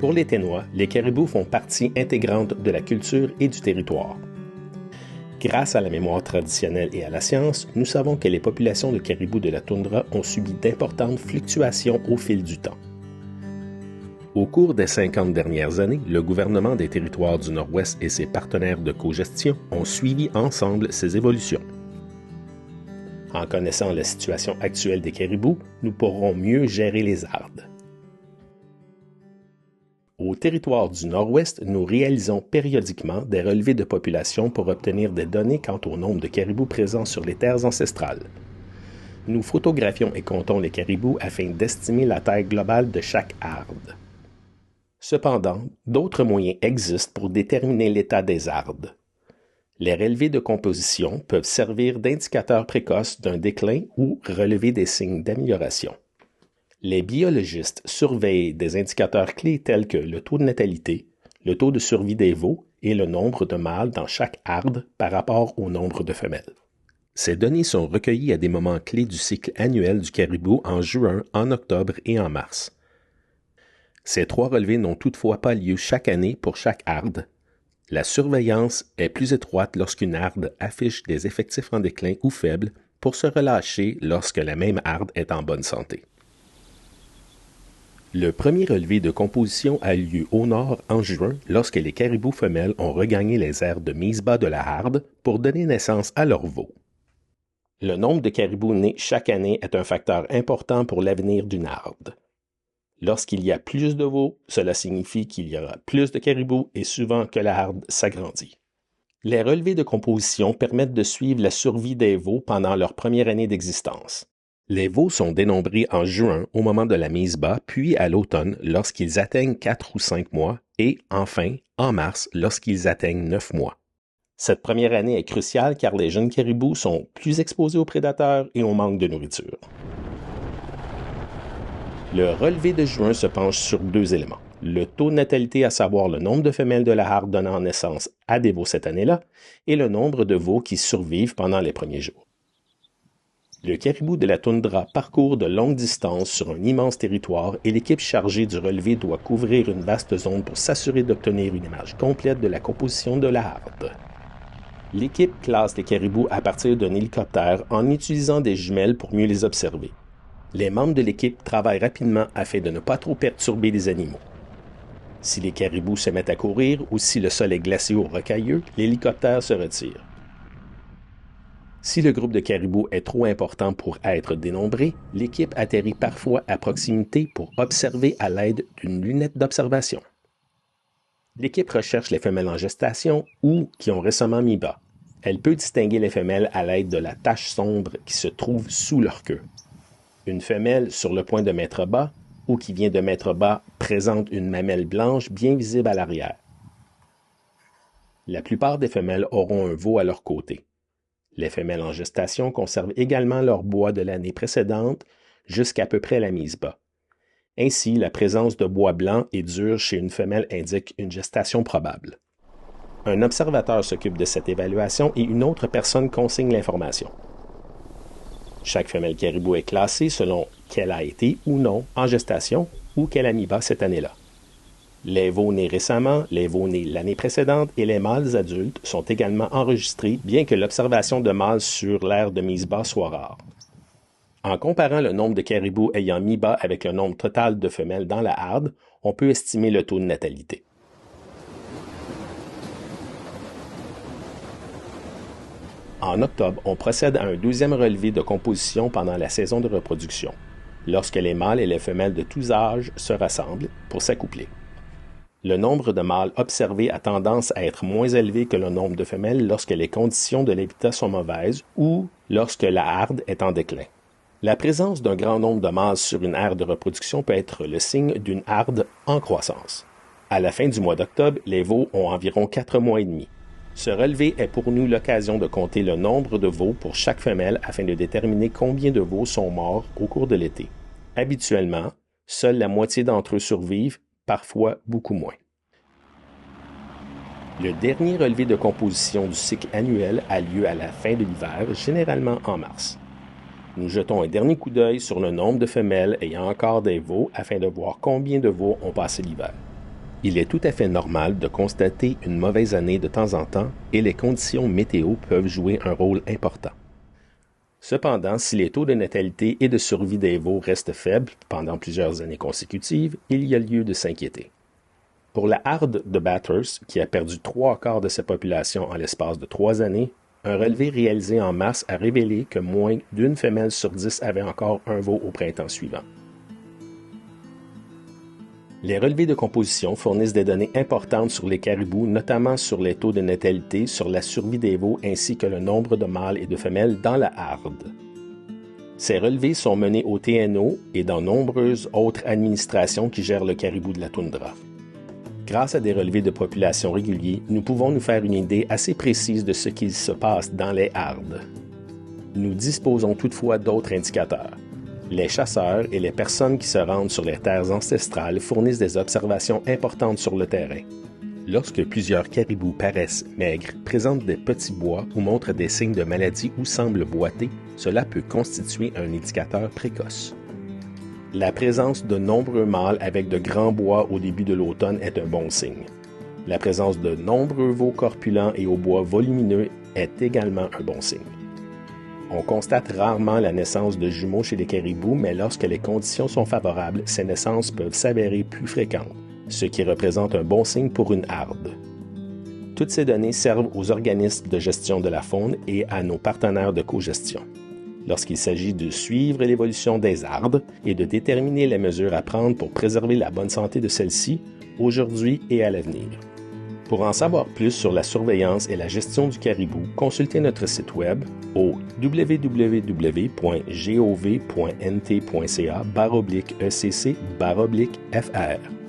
Pour les Ténois, les caribous font partie intégrante de la culture et du territoire. Grâce à la mémoire traditionnelle et à la science, nous savons que les populations de caribous de la toundra ont subi d'importantes fluctuations au fil du temps. Au cours des 50 dernières années, le gouvernement des territoires du Nord-Ouest et ses partenaires de cogestion ont suivi ensemble ces évolutions. En connaissant la situation actuelle des caribous, nous pourrons mieux gérer les ardes. Au territoire du Nord-Ouest, nous réalisons périodiquement des relevés de population pour obtenir des données quant au nombre de caribous présents sur les terres ancestrales. Nous photographions et comptons les caribous afin d'estimer la taille globale de chaque arde. Cependant, d'autres moyens existent pour déterminer l'état des ardes. Les relevés de composition peuvent servir d'indicateurs précoces d'un déclin ou relever des signes d'amélioration. Les biologistes surveillent des indicateurs clés tels que le taux de natalité, le taux de survie des veaux et le nombre de mâles dans chaque arde par rapport au nombre de femelles. Ces données sont recueillies à des moments clés du cycle annuel du caribou en juin, en octobre et en mars. Ces 3 relevés n'ont toutefois pas lieu chaque année pour chaque arde. La surveillance est plus étroite lorsqu'une arde affiche des effectifs en déclin ou faibles pour se relâcher lorsque la même arde est en bonne santé. Le premier relevé de composition a lieu au nord en juin lorsque les caribous femelles ont regagné les aires de mise bas de la arde pour donner naissance à leurs veaux. Le nombre de caribous nés chaque année est un facteur important pour l'avenir d'une arde. Lorsqu'il y a plus de veaux, cela signifie qu'il y aura plus de caribous et souvent que la harde s'agrandit. Les relevés de composition permettent de suivre la survie des veaux pendant leur première année d'existence. Les veaux sont dénombrés en juin au moment de la mise bas, puis à l'automne lorsqu'ils atteignent 4 ou 5 mois et enfin en mars lorsqu'ils atteignent 9 mois. Cette première année est cruciale car les jeunes caribous sont plus exposés aux prédateurs et au manque de nourriture. Le relevé de juin se penche sur 2 éléments. Le taux de natalité, à savoir le nombre de femelles de la harde donnant naissance à des veaux cette année-là, et le nombre de veaux qui survivent pendant les premiers jours. Le caribou de la toundra parcourt de longues distances sur un immense territoire et l'équipe chargée du relevé doit couvrir une vaste zone pour s'assurer d'obtenir une image complète de la composition de la harde. L'équipe classe les caribous à partir d'un hélicoptère en utilisant des jumelles pour mieux les observer. Les membres de l'équipe travaillent rapidement afin de ne pas trop perturber les animaux. Si les caribous se mettent à courir ou si le sol est glacé ou rocailleux, l'hélicoptère se retire. Si le groupe de caribous est trop important pour être dénombré, l'équipe atterrit parfois à proximité pour observer à l'aide d'une lunette d'observation. L'équipe recherche les femelles en gestation ou qui ont récemment mis bas. Elle peut distinguer les femelles à l'aide de la tache sombre qui se trouve sous leur queue. Une femelle sur le point de mettre bas ou qui vient de mettre bas présente une mamelle blanche bien visible à l'arrière. La plupart des femelles auront un veau à leur côté. Les femelles en gestation conservent également leur bois de l'année précédente jusqu'à peu près la mise bas. Ainsi, la présence de bois blanc et dur chez une femelle indique une gestation probable. Un observateur s'occupe de cette évaluation et une autre personne consigne l'information. Chaque femelle caribou est classée selon qu'elle a été ou non en gestation ou qu'elle a mis bas cette année-là. Les veaux nés récemment, les veaux nés l'année précédente et les mâles adultes sont également enregistrés, bien que l'observation de mâles sur l'aire de mise bas soit rare. En comparant le nombre de caribous ayant mis bas avec le nombre total de femelles dans la harde, on peut estimer le taux de natalité. En octobre, on procède à un 2e relevé de composition pendant la saison de reproduction, lorsque les mâles et les femelles de tous âges se rassemblent pour s'accoupler. Le nombre de mâles observés a tendance à être moins élevé que le nombre de femelles lorsque les conditions de l'habitat sont mauvaises ou lorsque la harde est en déclin. La présence d'un grand nombre de mâles sur une aire de reproduction peut être le signe d'une harde en croissance. À la fin du mois d'octobre, les veaux ont environ 4 mois et demi. Ce relevé est pour nous l'occasion de compter le nombre de veaux pour chaque femelle afin de déterminer combien de veaux sont morts au cours de l'été. Habituellement, seule la moitié d'entre eux survivent, parfois beaucoup moins. Le dernier relevé de composition du cycle annuel a lieu à la fin de l'hiver, généralement en mars. Nous jetons un dernier coup d'œil sur le nombre de femelles ayant encore des veaux afin de voir combien de veaux ont passé l'hiver. Il est tout à fait normal de constater une mauvaise année de temps en temps et les conditions météo peuvent jouer un rôle important. Cependant, si les taux de natalité et de survie des veaux restent faibles pendant plusieurs années consécutives, il y a lieu de s'inquiéter. Pour la harde de Bathurst, qui a perdu 3/4 de sa population en l'espace de 3 années, un relevé réalisé en mars a révélé que moins d'une femelle sur 10 avait encore un veau au printemps suivant. Les relevés de composition fournissent des données importantes sur les caribous, notamment sur les taux de natalité, sur la survie des veaux ainsi que le nombre de mâles et de femelles dans la harde. Ces relevés sont menés au TNO et dans nombreuses autres administrations qui gèrent le caribou de la toundra. Grâce à des relevés de population réguliers, nous pouvons nous faire une idée assez précise de ce qu'il se passe dans les hardes. Nous disposons toutefois d'autres indicateurs. Les chasseurs et les personnes qui se rendent sur les terres ancestrales fournissent des observations importantes sur le terrain. Lorsque plusieurs caribous paraissent maigres, présentent des petits bois ou montrent des signes de maladie ou semblent boiter, cela peut constituer un indicateur précoce. La présence de nombreux mâles avec de grands bois au début de l'automne est un bon signe. La présence de nombreux veaux corpulents et aux bois volumineux est également un bon signe. On constate rarement la naissance de jumeaux chez les caribous, mais lorsque les conditions sont favorables, ces naissances peuvent s'avérer plus fréquentes, ce qui représente un bon signe pour une harde. Toutes ces données servent aux organismes de gestion de la faune et à nos partenaires de cogestion. Lorsqu'il s'agit de suivre l'évolution des hardes et de déterminer les mesures à prendre pour préserver la bonne santé de celles-ci, aujourd'hui et à l'avenir. Pour en savoir plus sur la surveillance et la gestion du caribou, consultez notre site web au www.gov.nt.ca/ECC/FR.